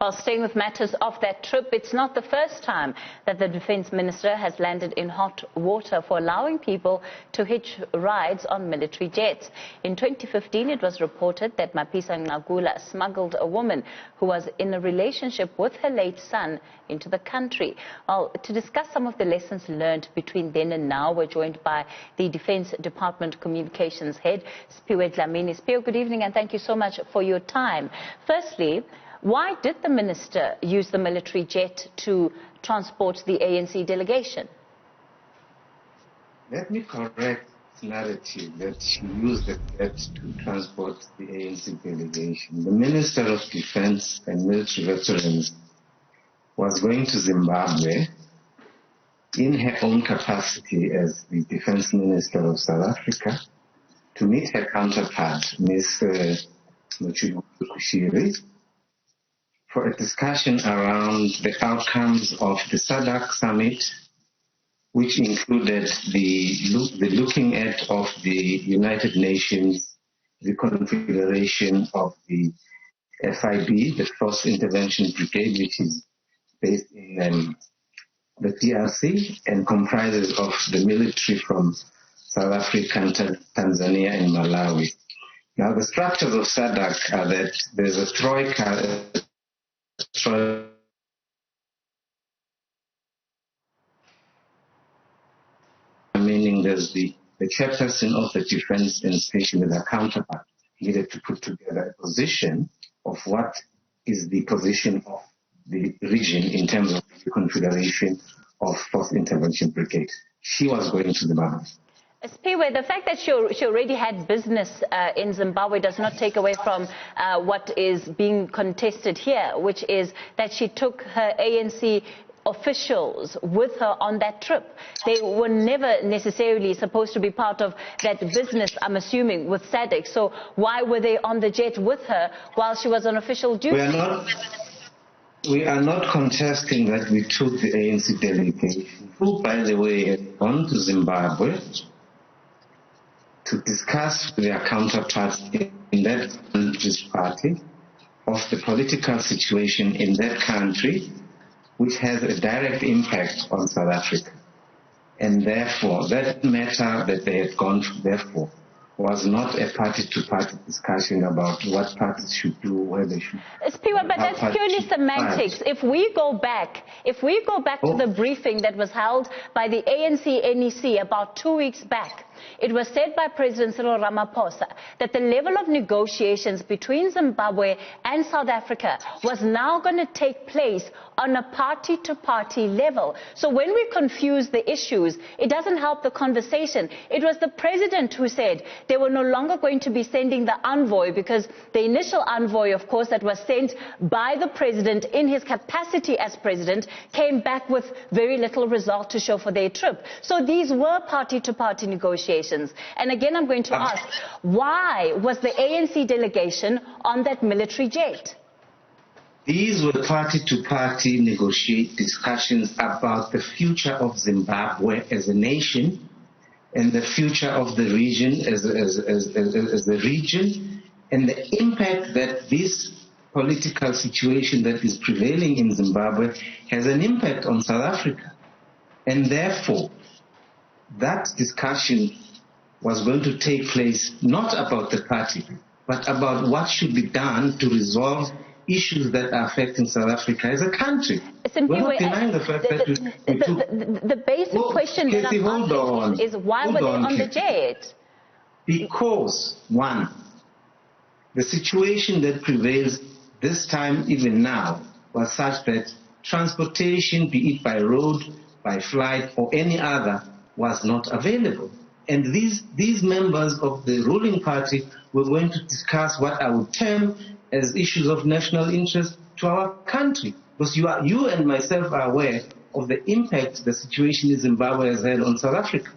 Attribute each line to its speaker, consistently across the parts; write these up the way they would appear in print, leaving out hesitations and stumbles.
Speaker 1: While staying with matters of that trip, it's not the first time that the Defence Minister has landed in hot water for allowing people to hitch rides on military jets. In 2015, it was reported that Mapisa-Nqakula smuggled a woman who was in a relationship with her late son into the country. Well, to discuss some of the lessons learned between then and now, we're joined by the Defence Department Communications Head, Siphiwe Dlamini. Siphiwe, good evening and thank you so much for your time. Firstly, why did the minister use the military jet to transport the ANC delegation?
Speaker 2: Let me correct the narrative that she used the jet to transport the ANC delegation. The Minister of Defence and Military Veterans was going to Zimbabwe in her own capacity as the Defence Minister of South Africa to meet her counterpart, Ms. Cyril, for a discussion around the outcomes of the SADC summit, which included the looking at of the United Nations, the configuration of the FIB, the Force Intervention Brigade, which is based in the DRC and comprises of the military from South Africa, Tanzania and Malawi. Now the structures of SADC are that there's a troika, meaning there's the chairperson of the defense institution with a counterpart needed to put together a position of what is the position of the region in terms of the configuration of Force Intervention Brigade. She was going to Zimbabwe.
Speaker 1: Siphiwe, the fact that she already had business in Zimbabwe does not take away from what is being contested here, which is that she took her ANC officials with her on that trip. They were never necessarily supposed to be part of that business, I'm assuming, with SADC. So why were they on the jet with her while she was on official duty?
Speaker 2: We are not contesting that we took the ANC delegation, who, by the way, had gone to Zimbabwe to discuss with their counterparts in that country's party of the political situation in that country, which has a direct impact on South Africa. And therefore, that matter that they had gone there for was not a party-to-party discussion about what parties should do, where they should.
Speaker 1: Siphiwe, but that's purely semantics. If we go back to the briefing that was held by the ANC NEC about 2 weeks back, it was said by President Cyril Ramaphosa that the level of negotiations between Zimbabwe and South Africa was now going to take place on a party-to-party level. So when we confuse the issues, it doesn't help the conversation. It was the president who said they were no longer going to be sending the envoy, because the initial envoy, of course, that was sent by the president in his capacity as president came back with very little result to show for their trip. So these were party-to-party negotiations. And again, I'm going to ask, why was the ANC delegation on that military jet?
Speaker 2: These were party-to-party discussions about the future of Zimbabwe as a nation and the future of the region as a region, and the impact that this political situation that is prevailing in Zimbabwe has an impact on South Africa. And therefore, that discussion was going to take place not about the party, but about what should be done to resolve issues that are affecting South Africa as a country. We're not denying the fact that
Speaker 1: the basic question that I'm asking is why were they on the jet?
Speaker 2: Because, one, the situation that prevails this time, even now, was such that transportation, be it by road, by flight, or any other, was not available. And these members of the ruling party were going to discuss what I would term as issues of national interest to our country. Because you and myself are aware of the impact the situation in Zimbabwe has had on South Africa.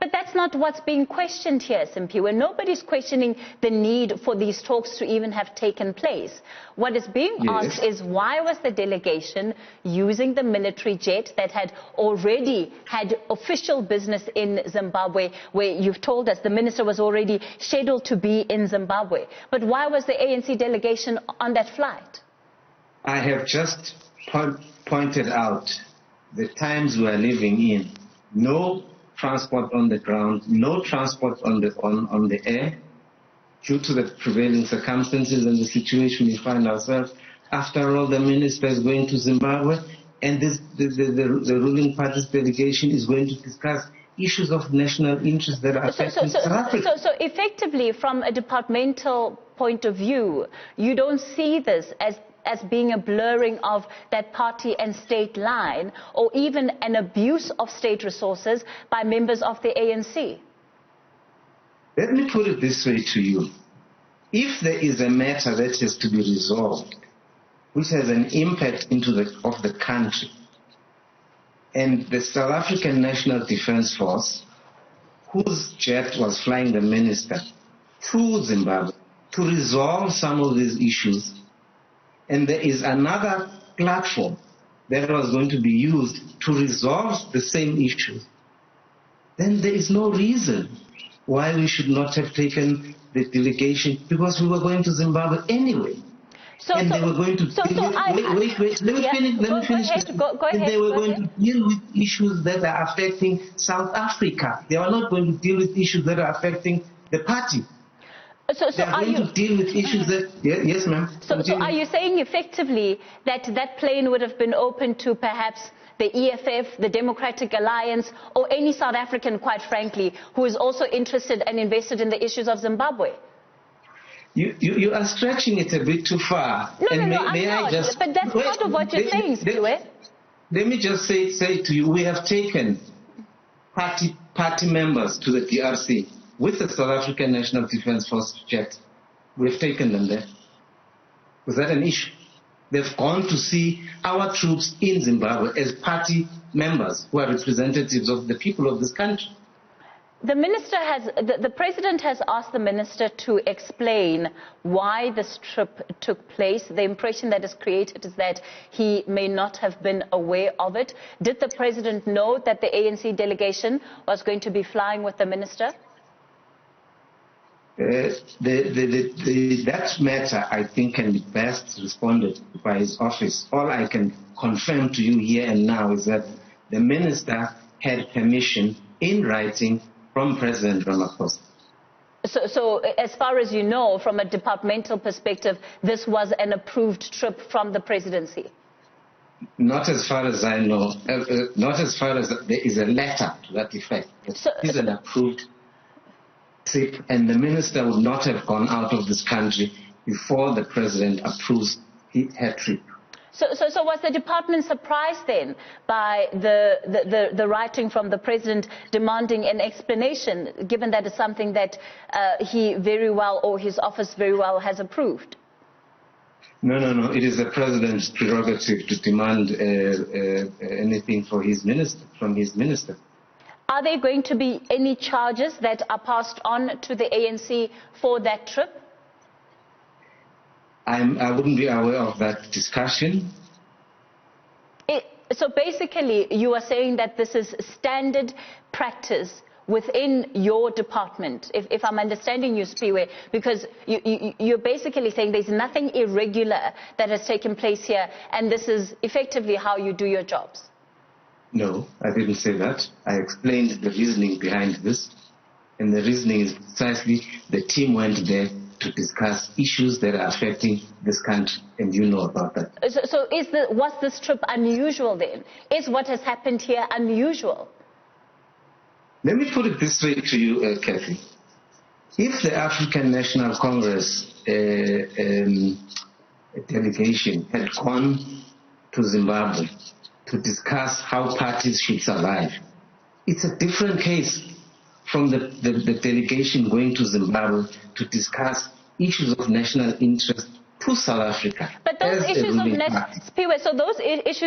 Speaker 1: But that's not what's being questioned here, Siphiwe. Nobody's questioning the need for these talks to even have taken place. What is being asked is, why was the delegation using the military jet that had already had official business in Zimbabwe, where you've told us the minister was already scheduled to be in Zimbabwe? But why was the ANC delegation on that flight?
Speaker 2: I have just pointed out the times we are living in. No transport on the ground, no transport on the air, due to the prevailing circumstances and the situation we find ourselves. After all, the minister is going to Zimbabwe, and the ruling party's delegation is going to discuss issues of national interest that are affecting South Africa.
Speaker 1: So effectively, from a departmental point of view, you don't see this as being a blurring of that party and state line, or even an abuse of state resources by members of the ANC?
Speaker 2: Let me put it this way to you. If there is a matter that has to be resolved, which has an impact of the country, and the South African National Defence Force, whose jet was flying the minister to Zimbabwe to resolve some of these issues, and there is another platform that was going to be used to resolve the same issues, then there is no reason why we should not have taken the delegation, because we were going to Zimbabwe anyway. And they were going to let me finish. They were going to deal with issues that are affecting South Africa. They are not going to deal with issues that are affecting the party. They are going to deal with issues that... Yes, ma'am.
Speaker 1: So are you saying effectively that that plane would have been open to perhaps the EFF, the Democratic Alliance, or any South African, quite frankly, who is also interested and invested in the issues of Zimbabwe?
Speaker 2: You are stretching it a bit too far.
Speaker 1: No, I'm not. But that's part of what you're saying, Siphiwe.
Speaker 2: Let me just say to you, we have taken party members to the DRC with the South African National Defence Force jet. We have taken them there. Was that an issue? They've gone to see our troops in Zimbabwe as party members who are representatives of the people of this country.
Speaker 1: The president has asked the minister to explain why this trip took place. The impression that is created is that he may not have been aware of it. Did the president know that the ANC delegation was going to be flying with the minister?
Speaker 2: That matter, I think, can be best responded by his office. All I can confirm to you here and now is that the minister had permission in writing from President Ramaphosa.
Speaker 1: So as far as you know, from a departmental perspective, this was an approved trip from the presidency?
Speaker 2: Not as far as I know. Not as far as there is a letter to that effect. It is an approved trip, and the minister would not have gone out of this country before the president approves her trip.
Speaker 1: So was the department surprised then by the writing from the president demanding an explanation, given that it's something that he very well, or his office very well, has approved?
Speaker 2: No. It is the president's prerogative to demand anything from his minister.
Speaker 1: Are there going to be any charges that are passed on to the ANC for that trip?
Speaker 2: I wouldn't be aware of that discussion.
Speaker 1: So basically, you are saying that this is standard practice within your department, if I'm understanding you, Siphiwe, because you're basically saying there's nothing irregular that has taken place here, and this is effectively how you do your jobs.
Speaker 2: No, I didn't say that. I explained the reasoning behind this, and the reasoning is precisely the team went there to discuss issues that are affecting this country, and you know about that.
Speaker 1: So was this trip unusual then? Is what has happened here unusual?
Speaker 2: Let me put it this way to you, Cathy. If the African National Congress delegation had gone to Zimbabwe to discuss how parties should survive, it's a different case from the delegation going to Zimbabwe to discuss issues of national interest to South Africa.
Speaker 1: But those issues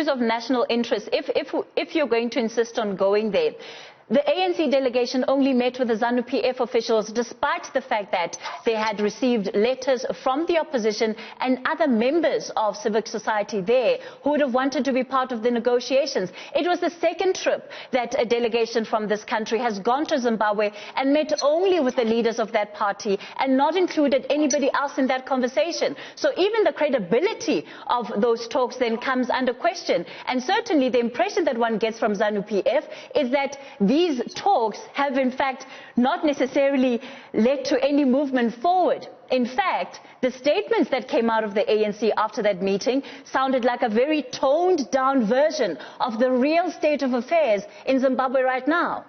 Speaker 1: of national interest, if you're going to insist on going there, The ANC delegation only met with the ZANU-PF officials despite the fact that they had received letters from the opposition and other members of civic society there who would have wanted to be part of the negotiations. It was the second trip that a delegation from this country has gone to Zimbabwe and met only with the leaders of that party and not included anybody else in that conversation. So even the credibility of those talks then comes under question. And certainly the impression that one gets from ZANU-PF is that these talks have in fact not necessarily led to any movement forward. In fact, the statements that came out of the ANC after that meeting sounded like a very toned down version of the real state of affairs in Zimbabwe right now.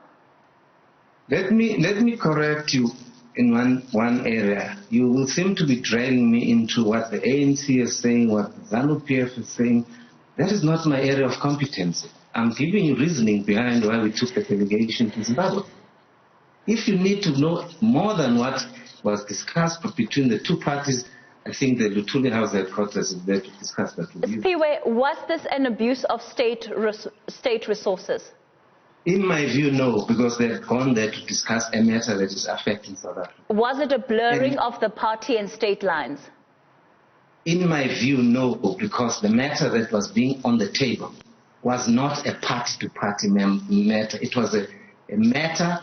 Speaker 2: Let me correct you in one area. You will seem to be dragging me into what the ANC is saying, what the ZANU-PF is saying. That is not my area of competence. I'm giving you reasoning behind why we took the delegation to Zimbabwe. If you need to know more than what was discussed between the two parties, I think the Luthuli House headquarters is there to discuss that with you.
Speaker 1: Siphiwe, was this an abuse of state resources?
Speaker 2: In my view, no, because they had gone there to discuss a matter that is affecting South Africa.
Speaker 1: Was it a blurring of the party and state lines?
Speaker 2: In my view, no, because the matter that was being on the table was not a party-to-party matter. It was a matter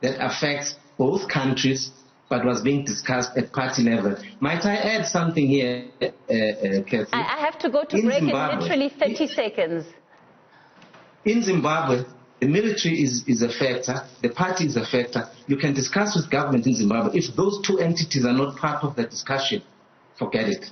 Speaker 2: that affects both countries, but was being discussed at party level. Might I add something here, Cathy?
Speaker 1: I have to go to break in literally 30 seconds.
Speaker 2: In Zimbabwe, the military is a factor, the party is a factor. You can discuss with government in Zimbabwe. If those two entities are not part of the discussion, forget it.